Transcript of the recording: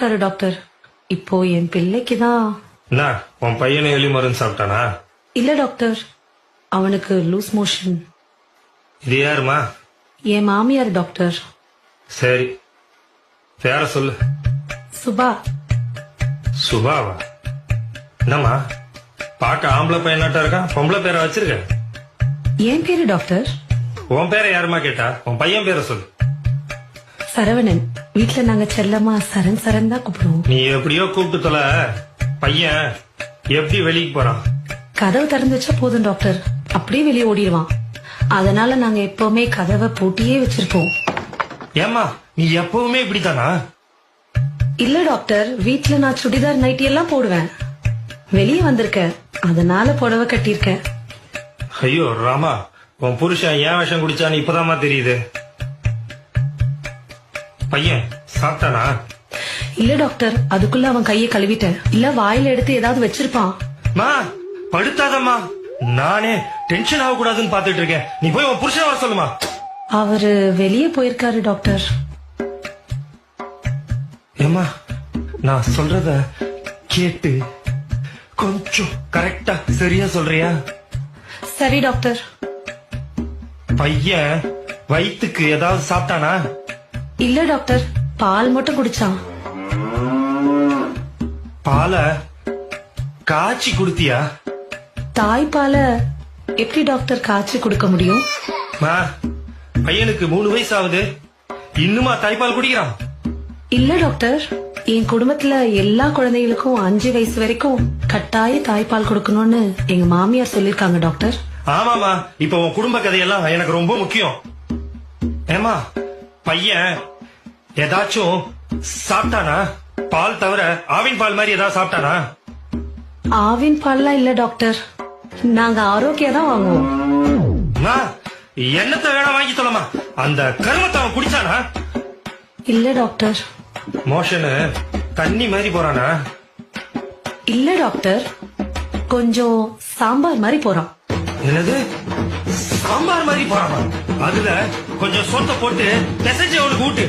இருக்காரு டாக்டர். இப்போ என் பிள்ளைக்கு தான். என்ன உன் பையனை எலி மருந்து சாப்பிட்டானா? இல்ல டாக்டர், அவனுக்கு லூஸ் மோஷன். இது யாருமா? என் மாமியார் டாக்டர். சரி, பேர சொல்லு. சுபா. சுபாவா? என்னம்மா பார்க்க ஆம்பளை பையனாட்டா இருக்கான், பொம்பளை பேரை வச்சிருக்க? என் பேரு டாக்டர். உன் பேரை யாருமா கேட்டா? உன் பையன் பேரை சொல்லு. சரவணன். வீட்டுல நாங்க செல்லமா சரண் சரண் தான் கூப்பிடுவோம். நீ எப்படியோ கூப்பிட்டு தொலை. பையன் எப்படி வெளியே போறான்? கதவு திறந்து வச்சா போதும் டாக்டர், அப்படியே வெளியே ஓடிடுவான். அதனால நாங்க எப்பவுமே கதவை பூட்டியே வச்சிருப்போம். ஏமா நீ எப்பவுமே இப்படித்தானா? இல்ல டாக்டர், வீட்டுல நான் சுடிதார் நைட்டி எல்லாம் போடுவேன். வெளியே வந்திருக்கேன், அதனால புடவை கட்டியிருக்கேன். ஐயோ ராமா, உன் புருஷன் ஏன் விஷம் குடிச்சான்னு இப்பதாமா தெரியுது. பையன் சாப்பிட்டானா? இல்ல டாக்டர், அதுக்குள்ள அவன் கையை கழுவிட்டேன். இல்ல வாயில எடுத்து ஏதாவது வச்சிருப்பான். மா படுத்தாதம்மா, நானே டென்ஷன் ஆக கூடாதுன்னு பாத்துட்டு இருக்கேன். நீ போய் உன் புருஷன் வர சொல்லுமா. அவரு வெளியே போயிருக்காரு டாக்டர். ஏமா நான் சொல்றத கேட்டு கொஞ்சம் கரெக்டா சரியா சொல்றியா? சரி டாக்டர். பையன் வயிற்றுக்கு ஏதாவது சாப்பிட்டானா? இல்ல டாக்டர், பால் மட்டும் குடிச்சான். பாலை காய்ச்சி குடுத்தியா? தாய்ப்பால எப்படி டாக்டர் காய்ச்சி கொடுக்க முடியும்? மா பையனுக்கு 3 வயசு ஆகுது, இன்னுமா தாய்ப்பால் குடிக்கிறான்? இல்ல டாக்டர், என் குடும்பத்துல எல்லா குழந்தைகளுக்கும் 5 வயசு வரைக்கும் கட்டாய தாய்ப்பால் கொடுக்கணும்னு எங்க மாமியார் சொல்லிருக்காங்க டாக்டர். ஆமாமா, இப்ப உன் குடும்ப கதையெல்லாம் எனக்கு ரொம்ப முக்கியம். ஏமா பையன் ஏதாச்சும் சாப்பிட்டானா? பால் தவிர ஆவின் பால் மாதிரி ஏதாவது சாப்பிட்டானா? ஆவின் பால்லாம் இல்ல டாக்டர், நாங்க ஆரோக்கியம் தான் வாங்குவோம். என்னத்த வேணா வாங்கி சொல்லமா, அந்த கருமத்தை அவன் குடிச்சானா? இல்ல டாக்டர். மோஷனு தண்ணி மாதிரி போறானா? இல்ல டாக்டர், கொஞ்சம் சாம்பார் மாதிரி போறான். என்னது சாம்பார் மாதிரி போறானா? அதுல கொஞ்சம் சொத்தை போட்டு பிசைஞ்சு அவனுக்கு ஊட்டு.